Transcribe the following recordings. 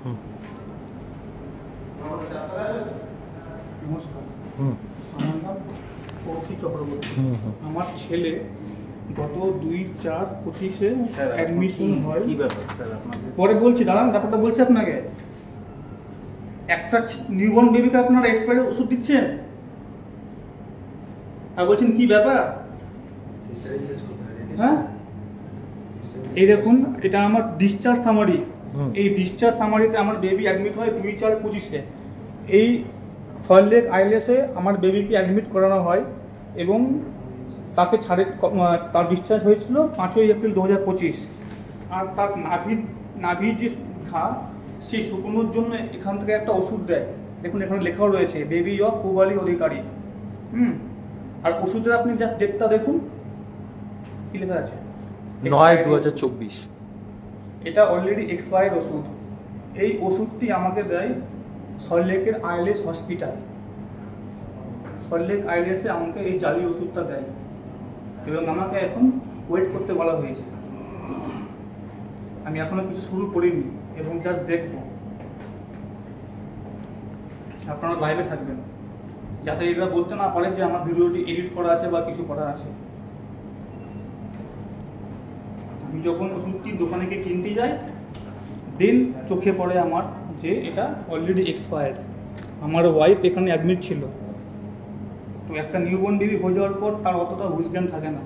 নমস্কার, আমার নাম কৌশিক চক্রবর্তী। আমার ছেলে গত 2/4/25-এ অ্যাডমিশন হয়। কি ব্যাপার স্যার? পরে বলছি, দাঁড়ান, ব্যাপারটা বলছি আপনাকে। একটা নিউবর্ন বেবিকে আপনারা এক্সপায়ারি ওষুধ দিচ্ছেন আর বলছেন কি ব্যাপার? হ্যাঁ, এই দেখুন, এটা আমার ডিসচার্জ সামারি। এই ডিসচার্জ সামারিতে আমার বেবি অ্যাডমিট হয় 2/4/25-এ। এই সল্ট লেক আইএলএসে আমার বেবিকে অ্যাডমিট করানো হয় এবং তাকে তার ডিসচার্জ হয়েছিল 5ই এপ্রিল 2025। আর তার নাভির যে ঘা, সেই শুকনোর জন্য এখান থেকে একটা ওষুধ দেয়। দেখুন, এখানে লেখাও রয়েছে বেবি অফ পূবালী অধিকারী। আর ওষুধের আপনি জাস্ট ডেটটা দেখুন, কি লেখা আছে, 9/2024। এটা অলরেডি এক্সপায়ার্ড ওষুধ। এই ওষুধটি আমাকে দেয় সল্ট লেকের আইএলএস হসপিটাল। সল্ট লেক আইএলএসে আমাকে এই জালি ওষুধটা দেয় এবং আমাকে এখন ওয়েট করতে বলা হয়েছে। আমি এখনো কিছু শুরু করিনি এবং জাস্ট দেখবো। আপনারা লাইভে থাকবেন যাতে এরা বলতে না পারে যে আমার ভিডিওটি এডিট করা আছে বা কিছু করা আছে। আমি যখন ওষুধটি দোকানে গিয়ে কিনতে যাই, দেন চোখে পড়ে আমার যে এটা অলরেডি এক্সপায়ার্ড। আমার ওয়াইফ এখানে অ্যাডমিট ছিল। তো একটা নিউবর্ন বেবি হয়ে যাওয়ার পর তার অতটা হুঁশজ্ঞান থাকে না।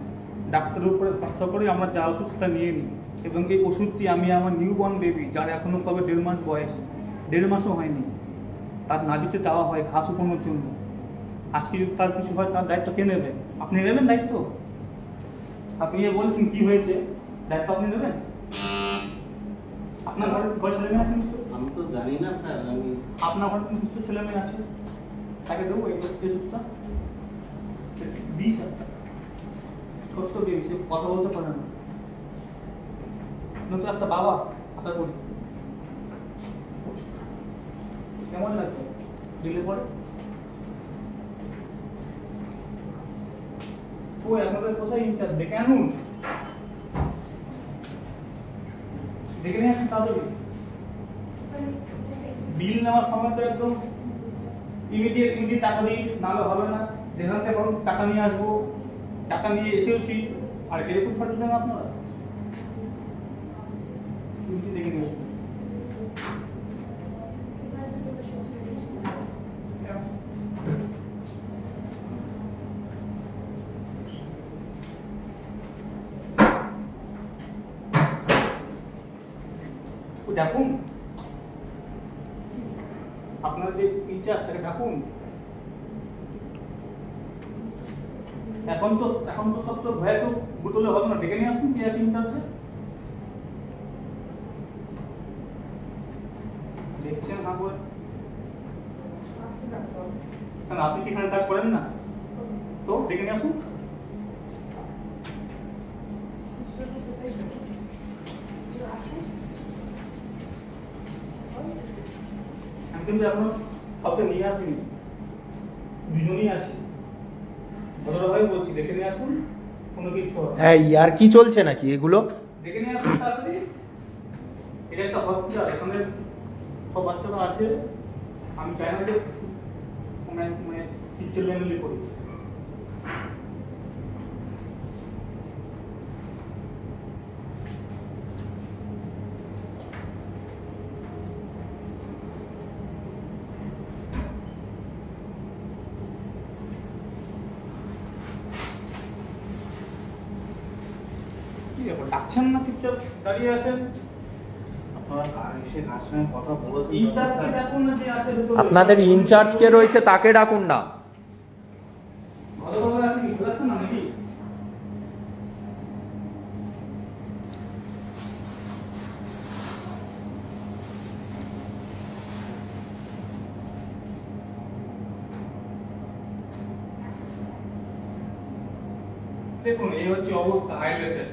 ডাক্তারের উপরে ভরসা করে আমরা যা ওষুধ সেটা নিয়ে নিই এবং এই ওষুধটি আমি আমার নিউবর্ন বেবি, যার এখনও সবে 1.5 মাস বয়স, 1.5 মাসও হয়নি, তার নাভিতে দেওয়া হয় ঘা শুকানোর জন্য। আজকে যদি তার কিছু হয়, তার দায়িত্ব কে নেবে? আপনি নেবেন দায়িত্ব? আপনি বলছেন কি হয়েছে, দায়িত্ব আপনি নেবেন? আপনার ঘরে ছেলে মেয়ে আছে নিশ্চয়? আমি তো জানি না স্যার। আপনার ঘরে নিশ্চয় ছেলে মেয়ে আছে, তাকে দেবো এই ওষুধটা। ছোট্ট বেবি, সে কথা বলতে পারে না, নতুন একটা বাবা, আশা করি। কেমন লাগছে দিলে পরে? ও আপনাদের কোথায় ইনচার্জ? দেখে আনুন, দেখে নিয়ে আসুন তাড়াতাড়ি। বিল নেওয়ার সময় তো একদম ইমিডিয়েট টাকা দিই, নাহলে হবে না। যেখান থেকে বরং টাকা নিয়ে আসবো, টাকা নিয়ে এসেওছি, আর এরকম ফাটে দেন আপনারা। দেখে নিয়ে আসুন। ডাকুন, আপনার যে ইনচার্জ তাকে ডাকুন। এখন তো সব তো ভয়ে তো বোতলে হবে না, ডেকে নিয়ে আসুন। কে আছে ইনচার্জে? দেখছেন না বলে? কারণ আপনি কি এখানে কাজ করেন না? তো ডেকে নিয়ে আসুন। আমি কিন্তু এখনো কাউকে নিয়ে আসিনি, দুজনই আছি। ভালোভাবে বলছি, দেখে নিয়ে আসুন। কোনো কিছু আর কি চলছে নাকি এগুলো? দেখে নিয়ে আসুন তাড়াতাড়ি। এটা একটা হসপিটাল, এখানে সব বাচ্চারা আছে। আমি চাই না যে মানে টিচার লেভেলে করি। ডাকছেন না, চুপচাপ দাঁড়িয়ে আছেন। আপনাদের ইনচার্জ কে রয়েছে তাকে ডাকুন না। দেখুন, এই হচ্ছে অবস্থা আইএলএস এর।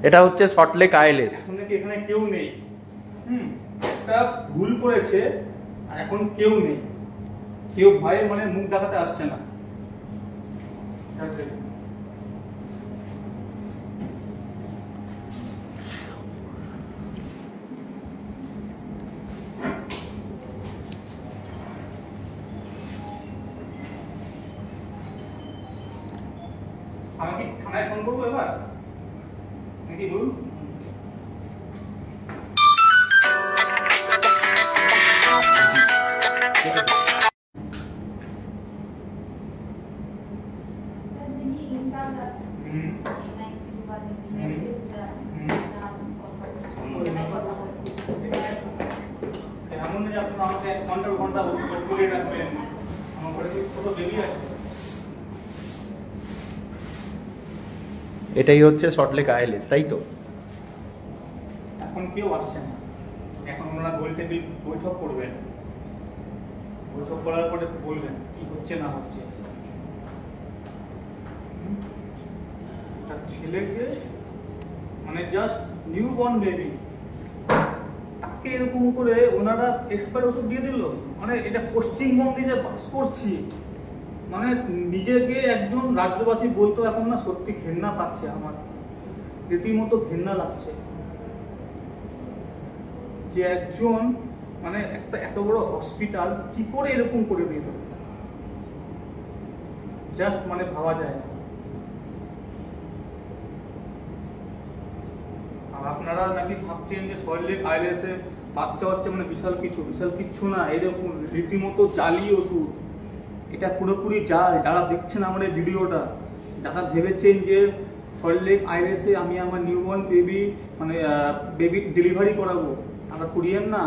এটা হচ্ছে সল্ট লেক আইএলএস। এখানে কেউ নেই। একটা ভুল করেছে, এখন কেউ নেই। কেউ ভয়ে মানে মুখ দেখাতে আসছে না। থানায় ফোন করবো এবার নাকি বলুন? এমন না যে আপনি আমাকে 1 ঘন্টা করে রাখবেন, আমার ঘরে ছোট বেবি আছে। এটাই হচ্ছে সল্টলেক আইএলএস, তাই তো? এখন কেউ আসছে না, এখন ওনারা বৈঠক করবেন, বৈঠক করার পরে বলবেন কি হচ্ছে না হচ্ছে। তার ছেলেকে মানে জাস্ট নিউ বর্ন বেবি, তাকে এরকম করে ওনারা এক্সপায়ার ওষুধ দিয়ে দিল। মানে এটা পশ্চিমবঙ্গে যে বাস করছি, মানে নিজেকে একজন রাজ্যবাসী বলতো এখন না সত্যি ঘেন্না পাচ্ছে, আমার রীতিমতো ঘেন্না লাগছে যে একজন মানে একটা এত বড় হসপিটাল কি করে এরকম করে দিল, জাস্ট মানে ভাবা যায় না। আর আপনারা নাকি ভাবছেন যে সল্টলেক আইএলএস এ বাচ্চা হচ্ছে মানে বিশাল কিচ্ছু না, এরকম রীতিমতো জালি ওষুধ। এটা পুরোপুরি জাল। যারা দেখছেন আমার এই ভিডিওটা, যারা ভেবেছেন যে সল্টলেক আইএলএস এ আমি আমার নিউবর্ন বেবি মানে বেবি ডেলিভারি করাবো, তারা করিয়েন না।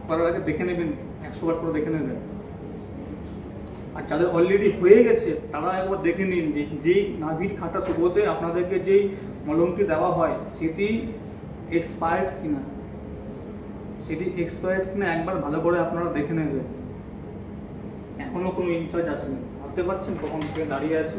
করার আগে দেখে নেবেন, 100 বার করে দেখে নেবেন। আর যাদের অলরেডি হয়ে গেছে তারা একবার দেখে নিন যে যেই নাভির খাটা শুভতে আপনাদেরকে যেই মলমটি দেওয়া হয় সেটি এক্সপায়ার্ড কিনা একবার ভালো করে আপনারা দেখে নেবেন। এখনো কোনো ইনচার্জ আসেনি, ভাবতে পারছেন কখন থেকে দাঁড়িয়ে আছে।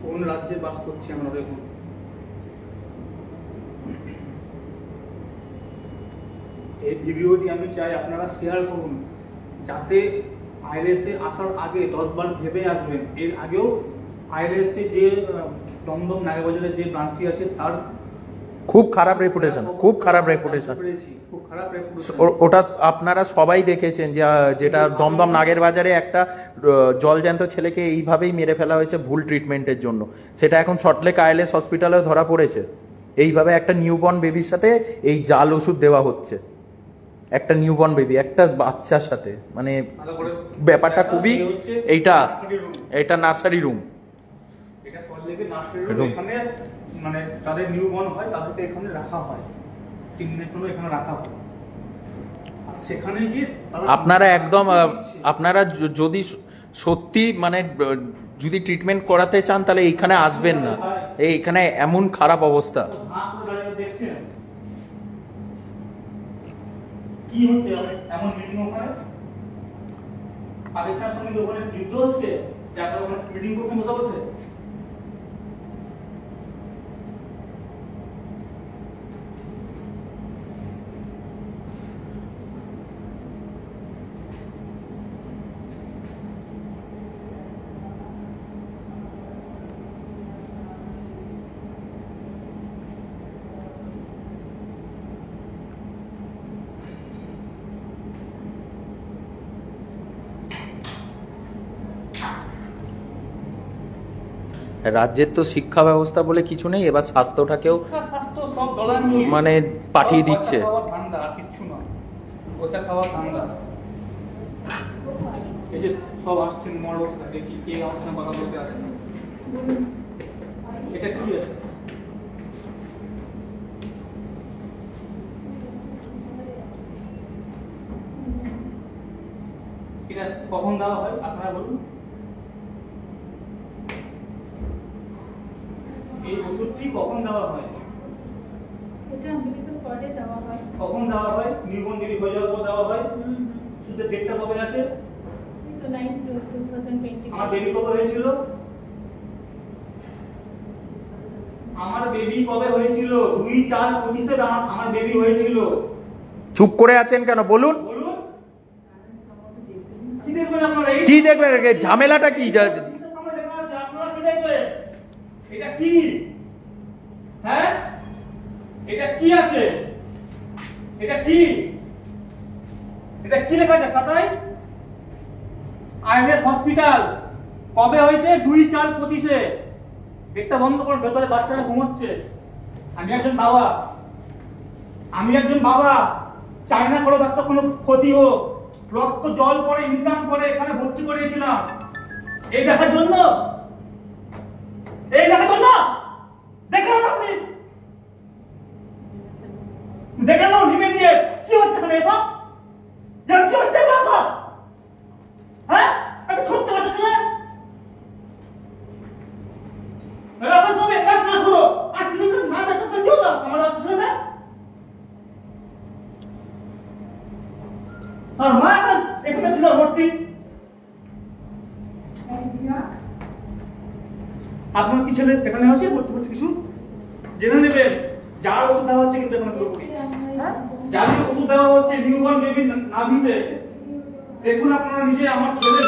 কোন রাজ্যে বাস করছি আমরা দেখুন। এই ভিডিওটি আমি চাই আপনারা শেয়ার করুন, যাতে আইএলএস এ আসার আগে 10 বার ভেবে আসবেন। এর আগেও আইএলএস এ যে দমদম নাগবাজারে যে ব্রাঞ্চটি আছে তার খুব খারাপ রেপুটেশন। ওটা আপনারা সবাই দেখেছেন যে যেটা দমদম নাগের বাজারে একটা জলজ্যান্ত ছেলেকে এইভাবেই মেরে ফেলা হয়েছে ভুল ট্রিটমেন্টের জন্য। সেটা এখন সল্টলেক আইএলএস হসপিটালে ধরা পড়েছে। এইভাবে একটা নিউবর্ন বেবির সাথে এই জাল ওষুধ দেওয়া হচ্ছে, একটা নিউবর্ন বেবি, একটা বাচ্চার সাথে। মানে ব্যাপারটা খুবই এইটা নার্সারি রুম। এটা সল্টলেকের নার্সারি রুম। এখানে মানে যাদের নিউবর্ন হয় তাদেরকে এখানে রাখা হয়, 3 দিনের জন্য এখানে রাখা হয়। আর সেখানে গিয়ে আপনারা একদম আপনারা যদি সত্যি মানে যদি ট্রিটমেন্ট করাতে চান তাহলে এইখানে আসবেন না। এইখানে এমন খারাপ অবস্থা। কি হচ্ছে এমন মিটিং ওখানে? পাকিস্তানের সঙ্গে ওখানে যুদ্ধ হচ্ছে, যারা ওখানে মিটিং করতে বসে রাজ্যের তো শিক্ষা ব্যবস্থা বলে কিছু নেই, এবার স্বাস্থ্যটাকেও স্বাস্থ্য সব ডলার মানে পাঠিয়ে দিচ্ছে। ঠান্ডা আর কিচ্ছু না, বসে খাওয়া ঠান্ডা। এই যে সব আসছেন মরো দেখি কে আসছেন, কথা বলতে আসেন। এটা কি আছে? এটা কখন দেওয়া হয় আপনারা বলুন? এই ওষুধটি কখন দেওয়া হয়? এটা মেডিকেল কোর্টে দেওয়া হয়। কখন দেওয়া হয়? নিউবর্ন বেবি হয়ে যাওয়ার পর দেওয়া হয়। ওষুধের ডেটটা কবে আছে? তো 9/2020। আমার বেবি কবে হয়েছিল? আমার বেবি কবে হয়েছিল? 2/4/25 আমার বেবি হয়েছিল। চুপ করে আছেন কেন বলুন? বলুন কি দেখবেন আপনারা? কি দেখবেন? ঝামেলাটা কি? আপনারা কি দেখবেন? এটা কি? হ্যাঁ, এটা কি আছে? এটা কি? এটা কি লেখা আছে খাতায়? INS hospital. কবে হয়েছে? 2/4/25-এ। গেটটা বন্ধ করো, ভেতরে বাচ্চারা ঘুমোচ্ছে। আমি একজন বাবা চাই না কোনো বাচ্চা কোনো ক্ষতি হোক। রক্ত জল করে ইনকাম করে এখানে ভর্তি করিয়েছিলাম এই দেখার জন্য। দেখেন আপনি, দেখেন ইমিডিয়েট কি হচ্ছে এখানে এসব? কি হচ্ছে এসব? হ্যাঁ, একটা ছোট্ট বাচ্চা ছেলে আমার সঙ্গে এক মাস হলো, আজ কিন্তু না ডাক্তার দিও না আমার বাচ্চা ছেলে। আর মা এখানে ছিল ভর্তি। আপনার কি ছেলে এখানে হয়েছে ভর্তি কিছু জেনে নেবেন। যার ওষুধ দেওয়া হচ্ছে কিন্তু এখানে পুরোপুরি যার ওষুধ দেওয়া হচ্ছে নিউবর্ন বেবি নাভিতে। দেখুন আপনারা নিজে, আমার ছেলে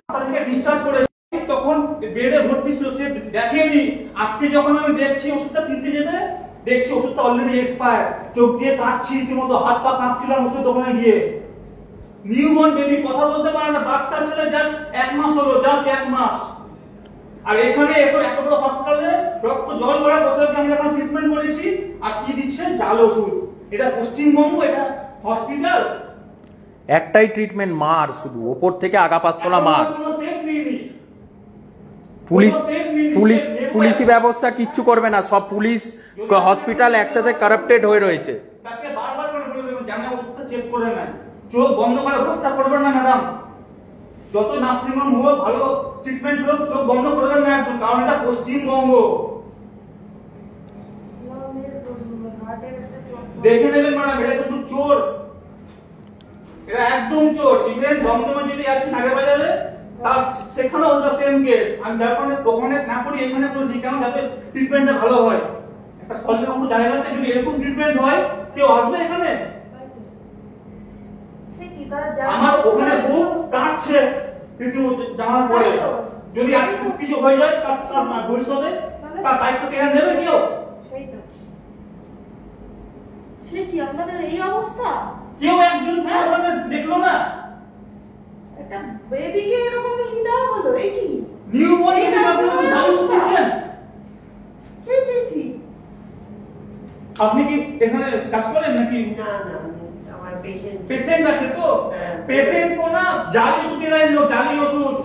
তাদেরকে ডিসচার্জ করে তখন বেডে ভর্তি ছিল, সে দেখেনি। আজকে যখন আমি দেখছি ওষুধটা কিনতে যেতে, দেখছি ওষুধটা অলরেডি এক্সপায়ার। চোখ দিয়ে কাঁপছি রীতিমতো, হাত পা কাঁপছিলাম ওষুধ দোকানে গিয়ে। নিউবর্ন বেবি কথা বলতে পারে না, বাচ্চা ছেলে জাস্ট 1 মাস হলো, জাস্ট 1 মাস। আর এখানে এত বড় হসপিটালে রক্ত জল করা বছরকে আমি এখন ট্রিটমেন্ট করেছি, আর কি দিচ্ছে? জাল ওষুধ। এটা পশ্চিমবঙ্গ, এটা হসপিটাল? একটাই ট্রিটমেন্ট, মার, শুধু ওপর থেকে আগা পাস্তলা মার। পুলিশি ব্যবস্থা কিচ্ছু করবে না, সব পুলিশ হসপিটাল একসাথে কারাপ্টেড হয়ে রয়েছে। তাকে বারবার করে বলে দেবেন জানা ওষুধটা চেক করে নেন, চোখ বন্ধ করে ভরসা করবেন না ম্যাডাম। যত নার্সিং হোম হোক, ভালো ট্রিটমেন্ট হোক, চোখ বন্ধ করবেন না একদম, কারণ এটা পশ্চিমবঙ্গ। দেখে নেবেন ম্যাডাম, এটা কিন্তু চোর, এটা একদম চোর। ইভেন দমদমে যদি আছে নাগেরবাজারে, তার সেখানেও ওটা সেম কেস। আমি যখন ওখানে না করি এখানে করেছি, কেন? যাতে ট্রিটমেন্টটা ভালো হয়। একটা সরকারি জায়গাতে যদি এরকম ট্রিটমেন্ট হয়, কেউ আসবে এখানে? আমার ওখানে বহু কাটছে রীতিমতো জানার পরে, যদি কিছু হয়ে যায় তার ভবিষ্যতে তার দায়িত্ব কেন নেবে কেউ? সে কি আপনাদের এই অবস্থা? কেউ একজন আপনাদের দেখলো না? একটা বেবিকে এরকম ইন দেওয়া হলো, এ কি? নিউবর্ন বেবি আপনারা ভালো শুনছেন? ছি। আপনি কি এখানে কাজ করেন নাকি? না, আমার পেশেন্ট আছে তো? পেশেন্ট को ना जाली ओषुध दे रहे हैं लोग, जाली ओषुध।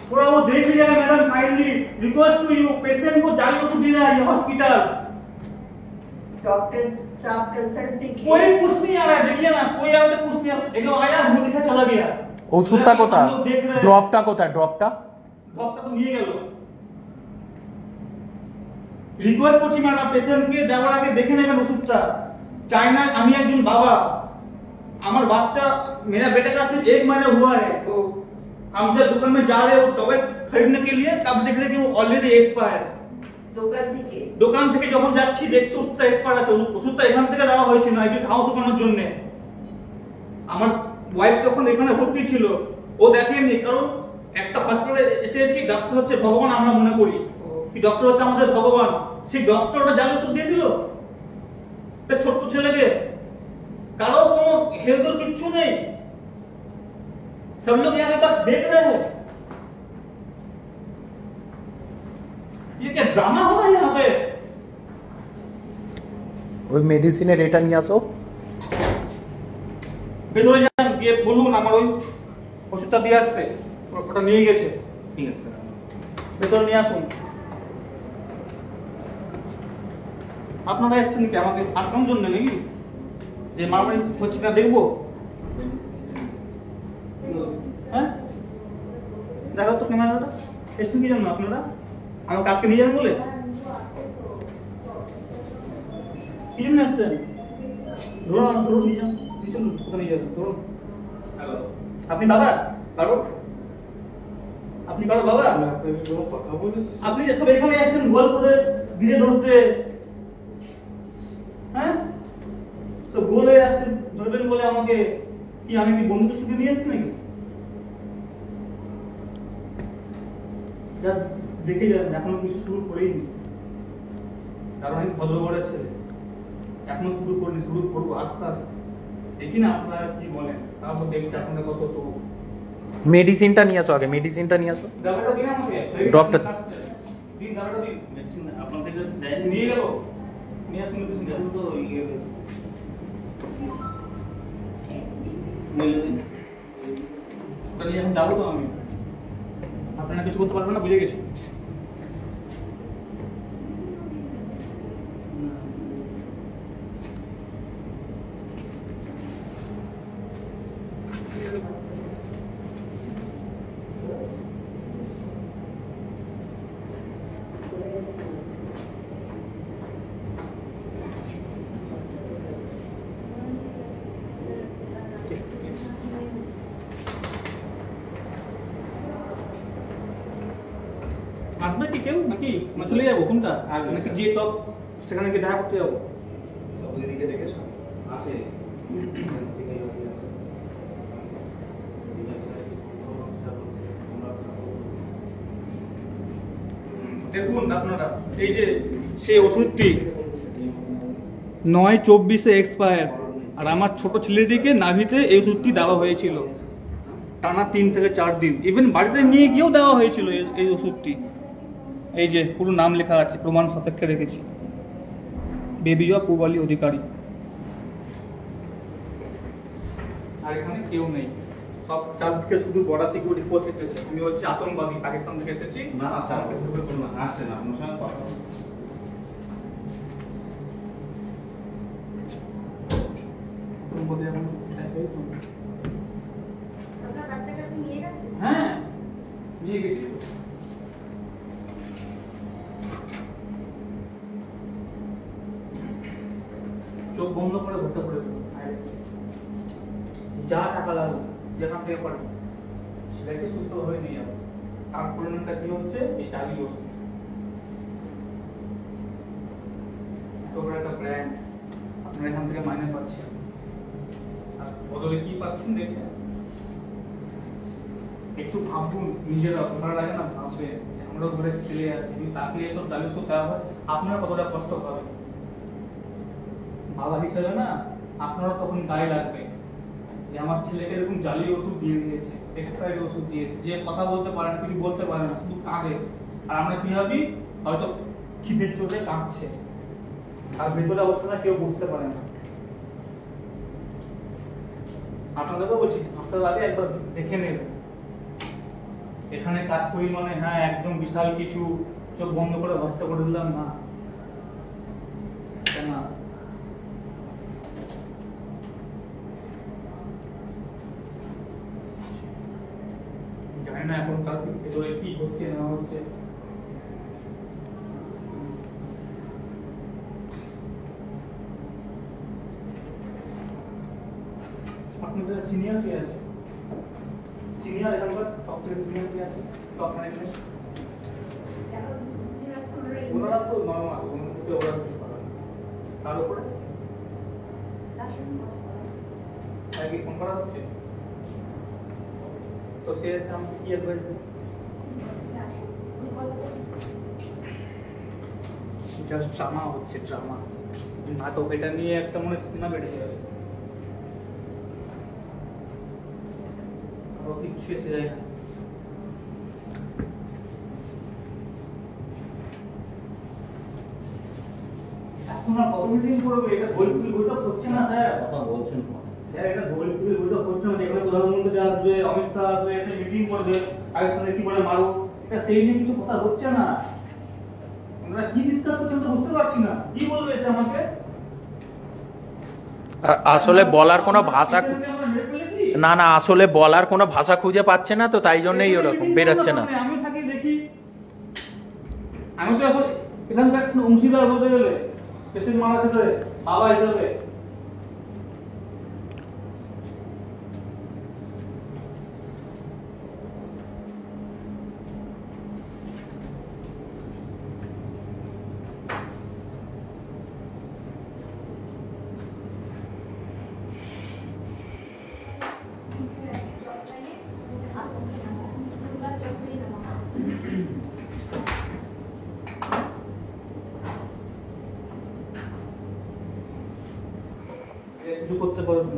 थोड़ा वो देख लीजिएगा madam, kindly request to you. Patient को जाली ओषुध दे रहा है ये हॉस्पिटल। डॉक्टर साहब कंसल्ट कीजिए। कोई कुछ नहीं आ रहा है, देखिए ना, कोई आके कुछ नहीं, एक आया मुंह दिखा चला गया। ওষুধটা কোথায়? ড্রপটা কোথায়? ড্রপটা তো নিয়ে গেল। রিকোয়েস্ট করছি ম্যাডাম, পেশেন্টকে দেওয়ার আগে দেখে নেবেন ওষুধটা। চাই না, আমি একজন বাবা, আমার বাচ্চা मेरा बेटा का सिर्फ 1 महीना हुआ है। हम जब दुकान में जा रहे हो दवाई खरीदने के लिए, तब देख रहे कि वो ऑलरेडी एक्सपायर। দোকান থেকে যখন যাচ্ছি দেখছি ওষুধটা এক্সপায়ার আছে। ওষুধটা এখান থেকে দেওয়া হয়েছিল আইবির হাউস ওখানের জন্য। আমার ওয়াইফ যখন এখানে ভর্তি ছিল, ও দেখেনি, কারণ একটা হসপিটালে এসেছি, ডাক্তার হচ্ছে ভগবান আমরা মনে করি, কি ডক্টর হচ্ছে আমাদের ভগবান। সেই ডক্টরটা জাল ওষুধ দিয়ে দিল সে ছোট্ট ছেলেকে। কারো কোনো হেলথ কিচ্ছু নেই, सब लोग यहाँ पे बस देख रहे हैं। ये क्या ड्रामा हो रहा है यहाँ पे? ওই মেডিসিনের এটা নিয়ে আসো। ভেতরে যান, গিয়ে বলুন আমার ওই ওষুধটা দিয়ে আসতে, ওটা নিয়ে গেছে। ঠিক আছে, ভেতরে নিয়ে আসুন। আপনারা এসেছেন কি আমাকে আটকানোর জন্য নাকি? যে মারামারি হচ্ছে না দেখবো? হ্যাঁ, দেখো তো ক্যামেরাটা। এসেছেন কি জন্য আপনারা? আমাকে আটকে নিয়ে যাবেন বলে? কি জন্য এসছেন? ধরুন নিয়ে যান, কোথায় নিয়ে যাবেন? ধরুন। আপনি বাবা? কারো? আপনি কারো বাবা? আপনি যে সব এখানে এসছেন গোল করে দিনে ধরতে, হ্যাঁ, তো গোল হয়ে আসছেন ধরবেন বলে আমাকে কি, আমি কি বন্ধুদের সাথে নিয়ে এসছি নাকি? দেখে যান, এখনো কিছু শুরু করিনি, কারণ আমি ভদ্রগড়ের ছেলে। এখনো শুরু করিনি, শুরু করবো আস্তে আস্তে। দেখি না আপনারা কি বলেন, তারপর দেখছি আপনাদের কত তো। মেডিসিনটা নিয়ে আসো আগে, মেডিসিনটা নিয়ে আসো। দাবাটা দিন আমাকে, ডক্টর। দিন দাবাটা দিন। মেডিসিন আপনাদের কাছে দেয়নি? নিয়ে গেল, নিয়ে আসুন মেডিসিন। দেখুন তো ইয়ে মেলে দিন। তাহলে এখন যাবো তো আমি, আপনারা কিছু করতে পারবেন না, বুঝে গেছি। আসবে কি কেউ নাকি না চলে যাবো কোনটা? নাকি যে টপ সেখানে গিয়ে দেখা করতে যাবো? ওইদিকে দেখেছো? আছে। দেখুন আপনারা, এই যে সেই ওষুধটি 9/24 এক্সপায়ার, আর আমার ছোট ছেলেটিকে নাভিতে এই ওষুধটি দেওয়া হয়েছিল টানা 3 থেকে 4 দিন। ইভেন বাড়িতে নিয়ে গিয়েও দেওয়া হয়েছিল এই ওষুধটি। এই যে পুরো নাম লেখা আছে, প্রমাণ সাপেক্ষে রেখেছি, বেবিজয় পূবালী অধিকারী। আর এখানে কেউ নেই, সব চারদিকে শুধু বড়া সিকিউরিটি ফোর্স এসেছে। আমি হচ্ছে আতঙ্কবাদী, পাকিস্তান থেকে এসেছি। না না স্যার, আমাকে ধরে করুন না, আসছেন আপনার সঙ্গে কথা বলুন। আতঙ্কবাদী এখন দেখাই তো। আপনার বাচ্চাকে আপনি নিয়ে গেছেন? হ্যাঁ, নিয়ে গেছি। চোখ বন্ধ করে বসে পড়েছিল, যা টাকা লাগবে যেখান থেকে পারে সেটাকে সুস্থ হয়ে নিয়ে যাবো। তার পরিণামটা কি হচ্ছে, এই চাবি ওষুধ। এত বড় একটা ব্র্যান্ড আপনারা এখান থেকে মাইনে পাচ্ছেন, আর বদলে কি পাচ্ছেন দেখছেন? একটু ভাবুন নিজেরা, ভালো লাগে না ভাববে যে আমরা ঘরে ছেলে আছি, যদি তাকে এসব দাবি ওষুধ দেওয়া হয় আপনারা কতটা কষ্ট পাবেন। বাবা হিসেবে না আপনারা তখন গায়ে লাগবে যে আমার ছেলেকে এরকম জালি ওষুধ দিয়ে দিয়েছে, এক্সপায়ারি ওষুধ দিয়েছে, যে কথা বলতে পারে না, কিছু বলতে পারে না, শুধু কাঁদে। আর আমরা কি ভাবি, হয়তো খিদের চোটে কাঁদছে, আর ভেতরে অবস্থাটা কেউ বুঝতে পারে না। আপনাদেরও বলছি, আসার আগে একবার দেখে নেবেন। এখানে কাজ করি মানে হ্যাঁ একদম বিশাল কিছু, চোখ বন্ধ করে ভরসা করে দিলাম না, না। জানি না এখন তার ভেতরে কি হচ্ছে না হচ্ছে। আপনাদের সিনিয়র কে আছে? সিনিয়র এখানকার সবথেকে সিনিয়র কে আছে? সব ম্যানেজমেন্ট ওনারা তো নর্মাল, ওনাদেরকে ওরা কিছু করে না। তার উপরে কি ফোন করা হচ্ছে? তো সে আমাকে কি অ্যাডভাইস দেবে? জাস্ট ড্রামা হচ্ছে, ড্রামা। নাটক, এটা নিয়ে একটা মনে সিনেমা বেড়ে যাবে, আরো কিচ্ছু এসে যায় না। এখন আর কত মিটিং করবে? এটা গোলপুরি বইটা হচ্ছে না স্যার। কথা বলছেন স্যার এটা গোলপুরি বইটা হচ্ছে না, যেখানে প্রধানমন্ত্রী আসবে, অমিত শাহ আসবে, এসে মিটিং করবে, পাকিস্তানে কি বলে মারো, এটা সেই নিয়ে কিছু কথা হচ্ছে না। আমরা কি ডিসকাস করছি আমরা বুঝতে পারছি না, কি বলবে এসে আমাকে? আসলে বলার কোনো ভাষা, না না আসলে বলার কোনো ভাষা খুঁজে পাচ্ছে না, তো তাই জন্যই ওরকম বেরোচ্ছে না। আমি থাকি দেখি, আমি তো এখন এখানকার অংশীদার বলতে গেলে পেশেন্ট মারা ক্ষেত্রে বাবা হিসাবে।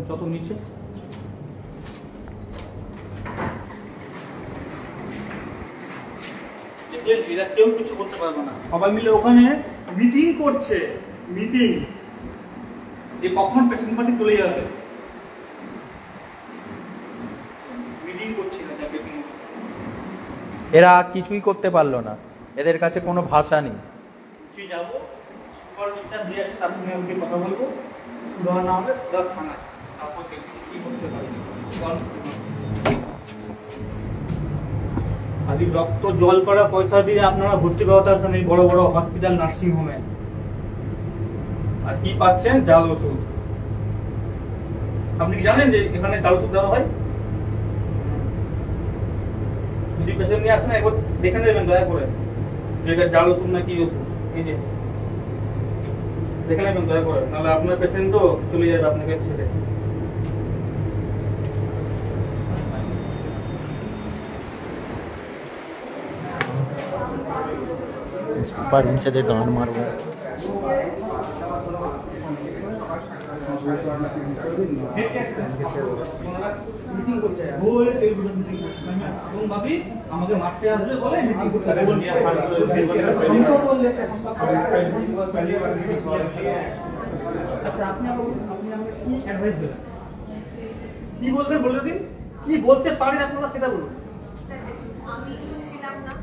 যত নিচে এরা কেউ কিছু করতে পারবে না, সবাই মিলে ওখানে মিটিং করছে, মিটিং যে কখন পেশেন্ট পার্টি চলে যাবে, মিটিং করছে এরা। এরা কিছুই করতে পারলো না, এদের কাছে কোনো ভাষা নেই। যাবো সুপার বিচার দিয়ে আসে, তার সঙ্গে আমি কথা বলবো, সুধার না হলে সুধার থানায়, তারপর দেখছি কি করতে পারি। আদি রক্ত জল করা পয়সা দিয়ে আপনারা ভর্তি করাতে আসেন এই বড় বড় হসপিটাল নার্সিং হোমে, আর কি পাচ্ছেন? জাল ওষুধ। আপনি কি জানেন যে এখানে জাল ওষুধ দেওয়া হয়? যদি পেশেন্ট নিয়ে আসেন একবার দেখে নেবেন দয়া করে যে এটা জাল ওষুধ না কি ওষুধ, এই যে দেখে নেবেন দয়া করে, নাহলে আপনার পেশেন্টও চলে যাবে আপনাকে ছেড়ে। সুপার ইনচার্জে গান মারবো। আমাকে মারতে আসবে বলে মিটিং করতে আচ্ছা, আপনি আমাকে কি অ্যাডভাইস দেবেন? কি বলবেন বলে দিন, কি বলতে পারেন আপনারা সেটা বলুন। আমি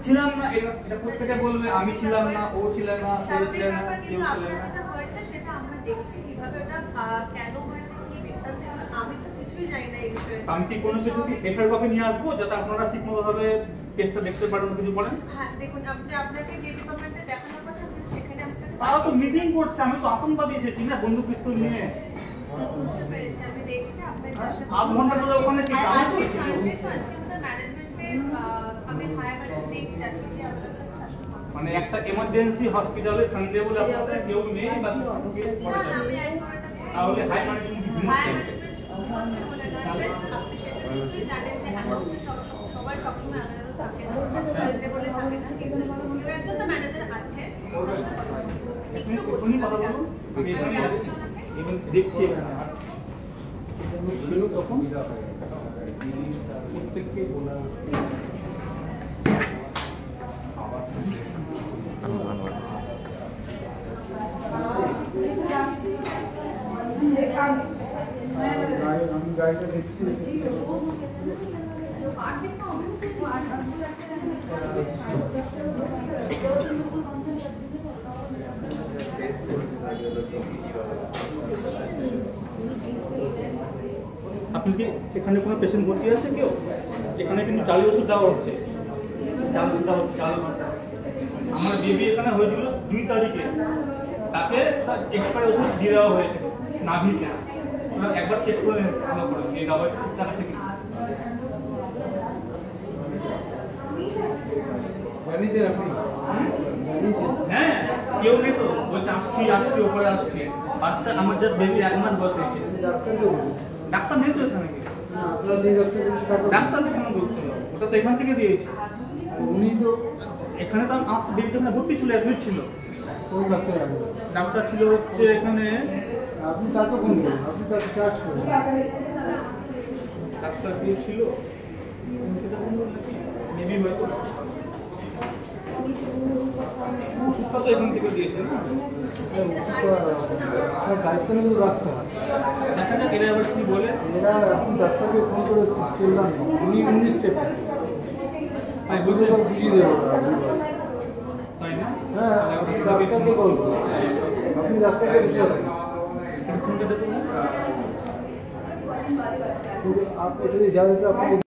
ছিলাম না, এটা প্রত্যেকে বলবে আমি ছিলাম না, ও ছিল না, সে ছিল না, কেউ ছিল না। যেটা হয়েছে সেটা আমরা দেখছি কিভাবে ওটা কেন হয়েছে, কি বৃত্তান্ত, আমি তো কিছুই জানি না এই বিষয়ে। আমি কি কোনো কিছু কি এফআইআর কপি নিয়ে আসবো যাতে আপনারা ঠিকমতো ভাবে কেসটা দেখতে পারেন, কিছু বলেন? হ্যাঁ দেখুন, আপনাকে যে ডিপার্টমেন্টে দেখানোর কথা সেখানে আপনাকে তারা তো মিটিং করছে, আমি তো আতঙ্কবাদী এসেছি না বন্দুক পিস্তল নিয়ে। বুঝতে পেরেছি, আমি দেখছি আপনার আধ ঘন্টা ধরে ওখানে কি কাজ আজকে করছিল? সানডে তো, আজকে আমাদের ম্যানেজমেন্টের আমি হায়ার ম্যানেজ দেখছি আজকে কি আপনাদের কাছে আসলে মানে একটা এমার্জেন্সি হসপিটালে সানডে বলে আপনাদের কেউ নেই বা কেস না করে না, আমি যাচ্ছে। তাহলে তাহলে হাই ম্যানেজমেন্ট কি হায়ার ঘুমোচ্ছে? ম্যানেজমেন্ট হচ্ছে বলে নয় স্যার, আপনি সেটা নিশ্চয়ই জানেন যে এখন হচ্ছে সবাই সবসময় আলাদা থাকে না, সানডে বলে থাকে না, কিন্তু কেউ একজন তো ম্যানেজার আছে, ওনার সাথে কথা বলবো। একটু এখনই কথা বলুন, আমি এখানে যাচ্ছি আছি ওনাকে। এবং দেখছি এখানে আর ছিল তখন প্রত্যেককে বলা আপনি কি এখানে কোনো পেশেন্ট ভর্তি আছে কেউ? এখানে কিন্তু জালি ওষুধ দেওয়া হচ্ছে, জাল ওষুধ দেওয়া হচ্ছে, জাল ওষুধ। আমার বেবি এখানে হয়েছিল 2 তারিখে, তাকে এক্সপায়ার ওষুধ দিয়ে দেওয়া হয়েছিল নাভিতে। একবার চেক করে ভালো করে এই দাওয়াটা ঠিকঠাক আছে কি? হ্যাঁ, কেউ নেই তো, বলছে আসছি আসছি ওপরে আসছি। বাচ্চা আমার জাস্ট বেবি 1 মাস বয়স হয়েছে। ডাক্তার নেই তো এখানে, ডাক্তার কেন বলতে হবে? ওটা তো এখান থেকে দিয়েছে। উনি তো এখানে তো আমার বেবিটা এখানে ভর্তি ছিল, অ্যাডমিট ছিল। কোন ডাক্তার আগে? ডাক্তার ছিল হচ্ছে এখানে, আপনি তাকে ফোন করুন, আপনি তাকে চার্জ করুন। ডাক্তার দিয়ে ছিল মেবি হয়তো ওষুধটা তো এখান থেকে দিয়েছে না। সব দায়িত্ব নিয়ে তো ডাক্তার। দেখা যাক এরা এবার কি বলে। এরা আপনি ডাক্তারকে ফোন করে চিল্লান, উনি স্টেপে তাই বুঝে বলছে, বুঝিয়ে দেবো। তাই না? হ্যাঁ, আপনি ডাক্তারকে কল করুন, আপনি ডাক্তারকে বুঝিয়ে দেন। ফোনটা দেখুন। आप इतनी ज़्यादा तो आपको